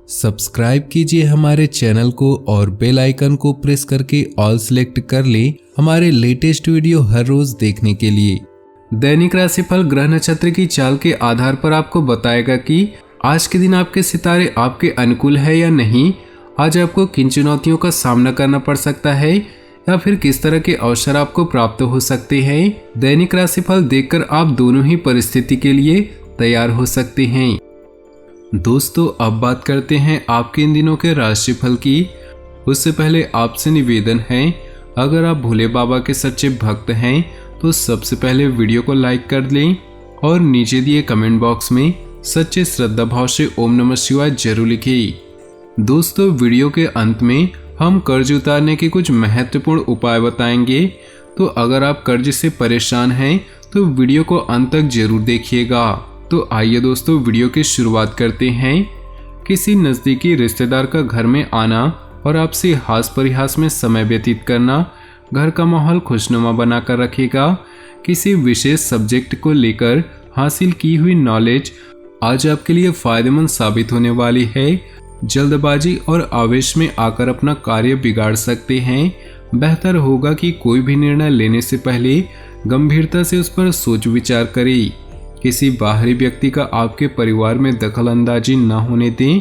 Subscribe कीजिए हमारे channel को और बेल आइकन को प्रेस करके ऑल सिलेक्ट कर ले हमारे लेटेस्ट वीडियो हर रोज देखने के लिए। दैनिक राशिफल ग्रह नक्षत्र की चाल के आधार पर आपको बताएगा कि आज के दिन आपके सितारे आपके अनुकूल है या नहीं, आज आपको किन चुनौतियों का सामना करना पड़ सकता है या फिर किस तरह के अवसर आपको प्राप्त हो सकते हैं। दैनिक राशिफल देखकर आप दोनों ही परिस्थिति के लिए तैयार हो सकते हैं। दोस्तों, अब बात करते हैं आपके इन दिनों के राशिफल की। उससे पहले आपसे निवेदन है, अगर आप भोले बाबा के सच्चे भक्त हैं तो सबसे पहले वीडियो को लाइक कर लें और नीचे दिए कमेंट बॉक्स में सच्चे श्रद्धा भाव से ओम नमः शिवाय जरूर लिखें। दोस्तों, वीडियो के अंत में हम कर्ज उतारने के कुछ महत्वपूर्ण उपाय बताएंगे, तो अगर आप कर्ज से परेशान हैं तो वीडियो को अंत तक जरूर देखिएगा। तो आइए दोस्तों, वीडियो की शुरुआत करते हैं। किसी नज़दीकी रिश्तेदार का घर में आना और आपसे हास परिहास में समय व्यतीत करना घर का माहौल खुशनुमा बनाकर रखेगा। किसी विशेष सब्जेक्ट को लेकर हासिल की हुई नॉलेज आज आपके लिए फायदेमंद साबित होने वाली है। जल्दबाजी और आवेश में आकर अपना कार्य बिगाड़ सकते हैं। बेहतर होगा कि कोई भी निर्णय लेने से पहले गंभीरता से उस पर सोच विचार करें। किसी बाहरी व्यक्ति का आपके परिवार में दखल अंदाजी न होने दें।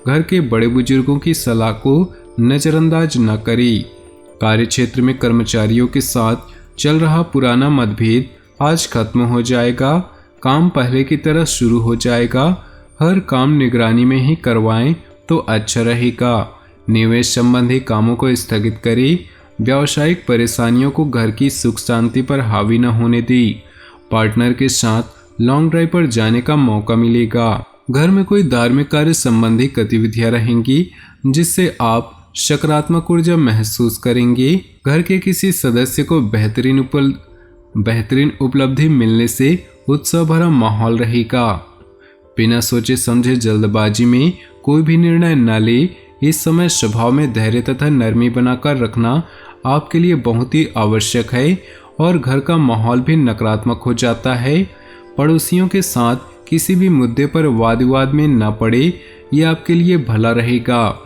घर के बड़े बुजुर्गों की सलाह को नजरअंदाज न करें। कार्य क्षेत्र में कर्मचारियों के साथ चल रहा पुराना मतभेद आज खत्म हो जाएगा। काम पहले की तरह शुरू हो जाएगा। हर काम निगरानी में ही करवाएं तो अच्छा रहेगा। निवेश संबंधी कामों को स्थगित करें। व्यावसायिक परेशानियों को घर की सुख शांति पर हावी न होने दें। पार्टनर के साथ लॉन्ग ड्राइव पर जाने का मौका मिलेगा। घर में कोई धार्मिक कार्य संबंधी गतिविधियां रहेंगी जिससे आप सकारात्मक ऊर्जा महसूस करेंगे। घर के किसी सदस्य को बेहतरीन उपलब्धि मिलने से उत्साह भरा माहौल रहेगा। बिना सोचे समझे जल्दबाजी में कोई भी निर्णय न ले। इस समय स्वभाव में धैर्य तथा नरमी बनाकर रखना आपके लिए बहुत ही आवश्यक है और घर का माहौल भी नकारात्मक हो जाता है। पड़ोसियों के साथ किसी भी मुद्दे पर वाद विवाद में न पड़े, ये आपके लिए भला रहेगा।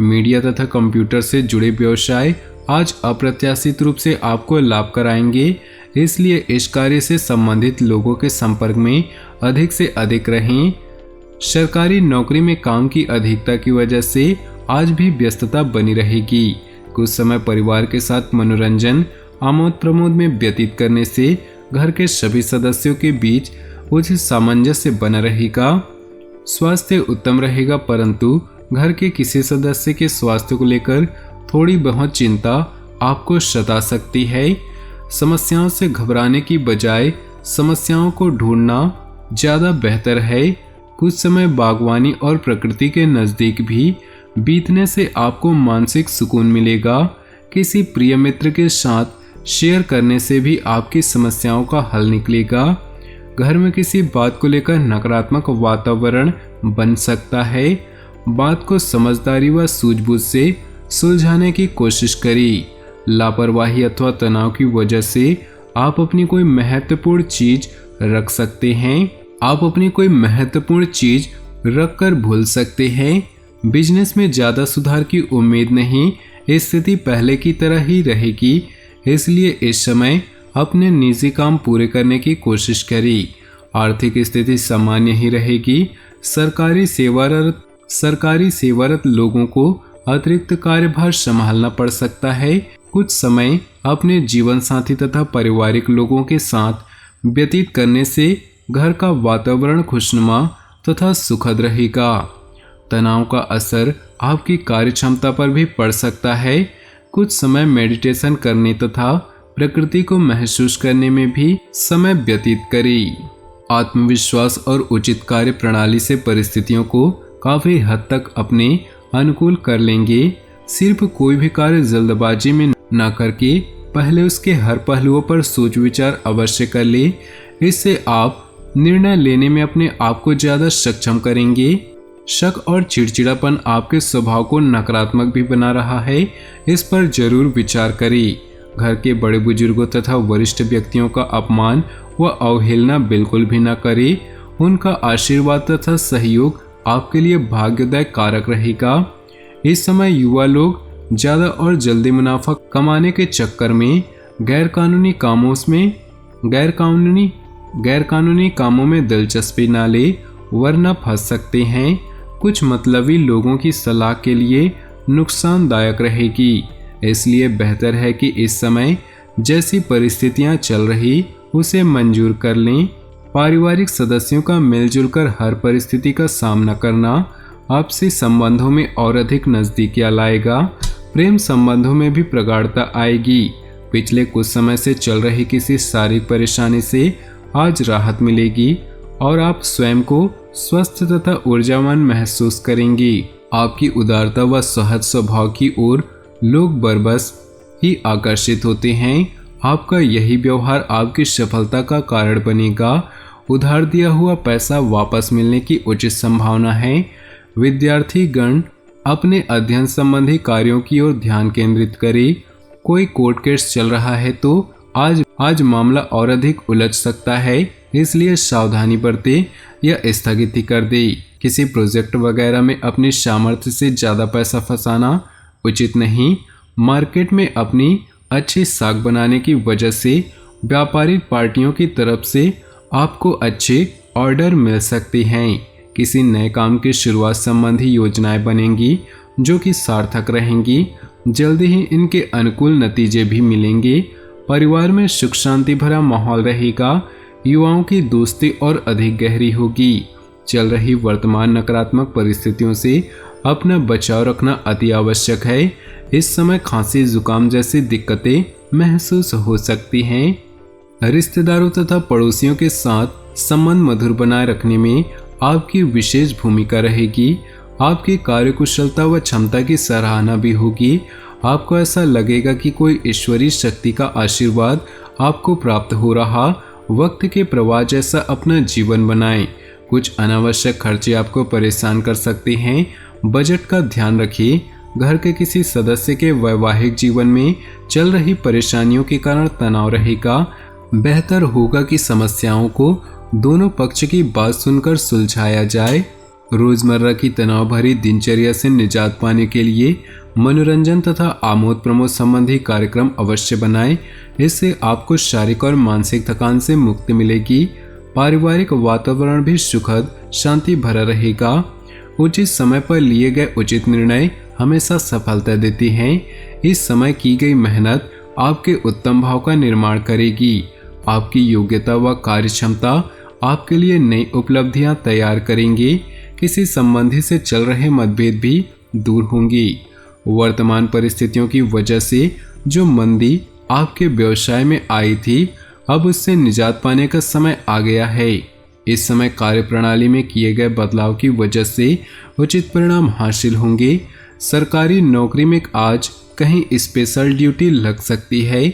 मीडिया तथा कंप्यूटर से जुड़े व्यवसाय आज अप्रत्याशित रूप से आपको लाभ कराएंगे, इसलिए इस कार्य से संबंधित लोगों के संपर्क में अधिक से अधिक रहें। सरकारी नौकरी में काम की अधिकता की वजह से आज भी व्यस्तता बनी रहेगी। कुछ समय परिवार के साथ मनोरंजन आमोद प्रमोद में व्यतीत करने से घर के सभी सदस्यों के बीच उचित सामंजस्य बना रहेगा। स्वास्थ्य उत्तम रहेगा, परंतु घर के किसी सदस्य के स्वास्थ्य को लेकर थोड़ी बहुत चिंता आपको सता सकती है। समस्याओं से घबराने की बजाय समस्याओं को ढूंढना ज़्यादा बेहतर है। कुछ समय बागवानी और प्रकृति के नज़दीक भी बीतने से आपको मानसिक सुकून मिलेगा। किसी प्रिय मित्र के साथ शेयर करने से भी आपकी समस्याओं का हल निकलेगा। घर में किसी बात को लेकर नकारात्मक वातावरण बन सकता है। बात को समझदारी व सूझबूझ से सुलझाने की कोशिश करें। लापरवाही अथवा तनाव की वजह से आप अपनी कोई महत्वपूर्ण चीज रख कर भूल सकते हैं। बिजनेस में ज़्यादा सुधार की उम्मीद नहीं, स्थिति पहले की तरह ही रहेगी, इसलिए इस समय अपने निजी काम पूरे करने की कोशिश करें। आर्थिक स्थिति सामान्य ही रहेगी। सरकारी सेवारत लोगों को अतिरिक्त कार्यभार संभालना पड़ सकता है। कुछ समय अपने जीवन साथी तथा पारिवारिक लोगों के साथ व्यतीत करने से घर का वातावरण खुशनुमा तथा सुखद रहेगा। तनाव का असर आपकी कार्य क्षमता पर भी पड़ सकता है। कुछ समय मेडिटेशन करने तथा प्रकृति को महसूस करने में भी समय व्यतीत करें। आत्मविश्वास और उचित कार्य प्रणाली से परिस्थितियों को काफी हद तक अपने अनुकूल कर लेंगे। सिर्फ कोई भी कार्य जल्दबाजी में न करके पहले उसके हर पहलुओं पर सोच विचार अवश्य कर ले। इससे आप निर्णय लेने में अपने आप को ज्यादा सक्षम करेंगे। शक और चिड़चिड़ापन आपके स्वभाव को नकारात्मक भी बना रहा है, इस पर जरूर विचार करें। घर के बड़े बुजुर्गों तथा वरिष्ठ व्यक्तियों का अपमान व अवहेलना बिल्कुल भी न करें। उनका आशीर्वाद तथा सहयोग आपके लिए भाग्यदायक कारक रहेगा। इस समय युवा लोग ज्यादा और जल्दी मुनाफा कमाने के चक्कर में गैरकानूनी कामों में दिलचस्पी न ले, वरना फंस सकते हैं। कुछ मतलबी लोगों की सलाह के लिए नुकसानदायक रहेगी, इसलिए बेहतर है कि इस समय जैसी परिस्थितियां चल रही उसे मंजूर कर लें। पारिवारिक सदस्यों का मिलजुल कर हर परिस्थिति का सामना करना आपसी संबंधों में और अधिक नजदीकियां लाएगा। प्रेम संबंधों में भी प्रगाढ़ता आएगी। पिछले कुछ समय से चल रही किसी शारीरिक परेशानी से आज राहत मिलेगी और आप स्वयं को स्वस्थ तथा ऊर्जावान महसूस करेंगी। आपकी उदारता व सहज स्वभाव की ओर लोग बरबस ही आकर्षित होते हैं। आपका यही व्यवहार आपकी सफलता का कारण बनेगा। उधार दिया हुआ पैसा वापस मिलने की उचित संभावना है। विद्यार्थी गण अपने अध्ययन संबंधी कार्यों की ओर ध्यान केंद्रित करें। कोई कोर्ट केस चल रहा है तो आज मामला और अधिक उलझ सकता है, इसलिए सावधानी बरतें या स्थगित कर दें। किसी प्रोजेक्ट वगैरह में अपनी सामर्थ्य से ज़्यादा पैसा फंसाना उचित नहीं। मार्केट में अपनी अच्छी साख बनाने की वजह से व्यापारिक पार्टियों की तरफ से आपको अच्छे ऑर्डर मिल सकते हैं। किसी नए काम की शुरुआत संबंधी योजनाएं बनेंगी जो कि सार्थक रहेंगी। जल्दी ही इनके अनुकूल नतीजे भी मिलेंगे। परिवार में सुख शांति भरा माहौल रहेगा। युवाओं की दोस्ती और अधिक गहरी होगी। चल रही वर्तमान नकारात्मक परिस्थितियों से अपना बचाव रखना अति आवश्यक है। इस समय खांसी जुकाम जैसी दिक्कतें महसूस हो सकती हैं। रिश्तेदारों तथा पड़ोसियों के साथ संबंध मधुर बनाए रखने में आपकी विशेष भूमिका रहेगी। आपकी कार्यकुशलता व क्षमता की सराहना भी होगी। आपको ऐसा लगेगा कि कोई ईश्वरीय शक्ति का आशीर्वाद आपको प्राप्त हो रहा। वक्त के प्रवाह जैसा अपना जीवन बनाएं। कुछ अनावश्यक खर्चे आपको परेशान कर सकते हैं। बजट का ध्यान रखिए। घर के किसी सदस्य के वैवाहिक जीवन में चल रही परेशानियों के कारण तनाव रहेगा। बेहतर होगा कि समस्याओं को दोनों पक्ष की बात सुनकर सुलझाया जाए। रोजमर्रा की तनाव भरी दिनचर्या से निजात पाने के लिए मनोरंजन तथा आमोद प्रमोद संबंधी कार्यक्रम अवश्य बनाएं। इससे आपको शारीरिक और मानसिक थकान से मुक्ति मिलेगी। पारिवारिक वातावरण भी सुखद शांति भरा रहेगा। उचित समय पर लिए गए उचित निर्णय हमेशा सफलता देती हैं। इस समय की गई मेहनत आपके उत्तम भाव का निर्माण करेगी। आपकी योग्यता व कार्यक्षमता आपके लिए नई उपलब्धियां तैयार करेंगे। किसी संबंधी से चल रहे मतभेद भी दूर होंगी। वर्तमान परिस्थितियों की वजह से जो मंदी आपके व्यवसाय में आई थी, अब उससे निजात पाने का समय आ गया है। इस समय कार्यप्रणाली में किए गए बदलाव की वजह से उचित परिणाम हासिल होंगे। सरकारी नौकरी में आज कहीं स्पेशल ड्यूटी लग सकती है।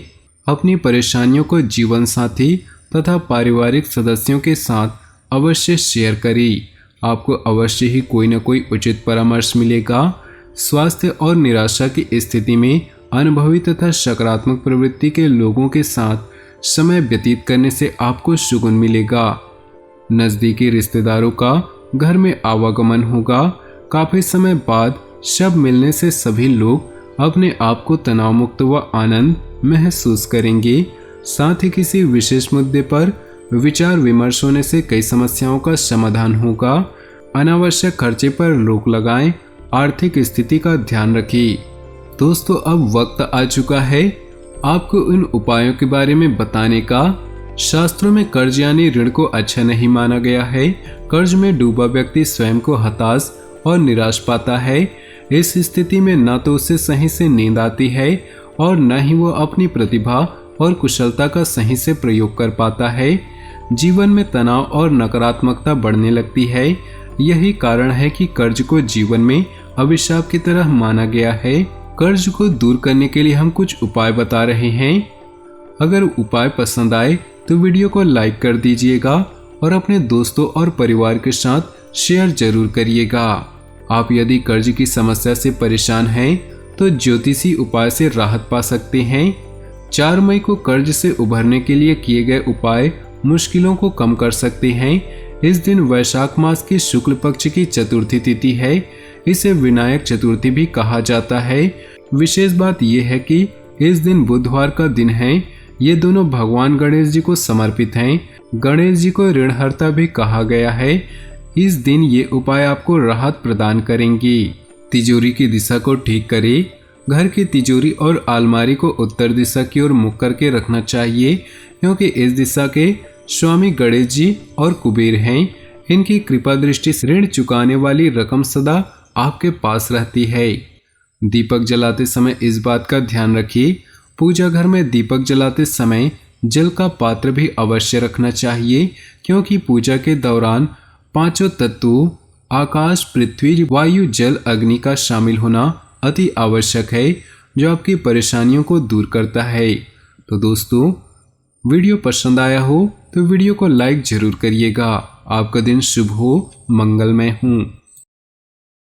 अपनी परेशानियों को जीवन साथी तथा पारिवारिक सदस्यों के साथ अवश्य शेयर करें। आपको अवश्य ही कोई न कोई उचित परामर्श मिलेगा। स्वास्थ्य और निराशा की स्थिति में अनुभवी तथा सकारात्मक प्रवृत्ति के लोगों के साथ समय व्यतीत करने से आपको सुकून मिलेगा। नज़दीकी रिश्तेदारों का घर में आवागमन होगा। काफी समय बाद शब मिलने से सभी लोग अपने आप को तनाव मुक्त व आनंद महसूस करेंगे। साथ ही किसी विशेष मुद्दे पर विचार विमर्श होने से कई समस्याओं का समाधान होगा। अनावश्यक खर्चे पर रोक लगाएं। आर्थिक स्थिति का ध्यान रखें। दोस्तों, अब वक्त आ चुका है आपको उन उपायों के बारे में बताने का। शास्त्रों में कर्ज यानी ऋण को अच्छा नहीं माना गया है। कर्ज में डूबा व्यक्ति स्वयं को हताश और निराश पाता है। इस स्थिति में न तो उसे सही से नींद आती है और न ही वो अपनी प्रतिभा और कुशलता का सही से प्रयोग कर पाता है। जीवन में तनाव और नकारात्मकता बढ़ने लगती है। यही कारण है कि कर्ज को जीवन में अभिशाप की तरह माना गया है। कर्ज को दूर करने के लिए हम कुछ उपाय बता रहे हैं। अगर उपाय पसंद आए तो वीडियो को लाइक कर दीजिएगा और अपने दोस्तों और परिवार के साथ शेयर जरूर करिएगा। आप यदि कर्ज की समस्या से परेशान हैं तो ज्योतिषी उपाय से राहत पा सकते हैं। 4 मई को कर्ज से उभरने के लिए किए गए उपाय मुश्किलों को कम कर सकते हैं। इस दिन वैशाख मास की शुक्ल पक्ष की चतुर्थी तिथि है। इसे विनायक चतुर्थी भी कहा जाता है। विशेष बात यह है कि इस दिन बुधवार का दिन है। ये दोनों भगवान गणेश जी को समर्पित हैं। गणेश जी को ऋणहर्ता भी कहा गया है। इस दिन ये उपाय आपको राहत प्रदान करेंगी। तिजोरी की दिशा को ठीक करें। घर की तिजोरी और अलमारी को उत्तर दिशा की ओर मुख करके रखना चाहिए, क्योंकि इस दिशा के स्वामी गणेश जी और कुबेर हैं। इनकी कृपा दृष्टि से ऋण चुकाने वाली रकम सदा आपके पास रहती है। दीपक जलाते समय इस बात का ध्यान रखिए, पूजा घर में दीपक जलाते समय जल का पात्र भी अवश्य रखना चाहिए, क्योंकि पूजा के दौरान पांचों तत्वों आकाश, पृथ्वी, वायु, जल, अग्नि का शामिल होना अति आवश्यक है, जो आपकी परेशानियों को दूर करता है। तो दोस्तों, वीडियो पसंद आया हो तो वीडियो को लाइक जरूर करिएगा। आपका दिन शुभ हो, मंगलमय हो।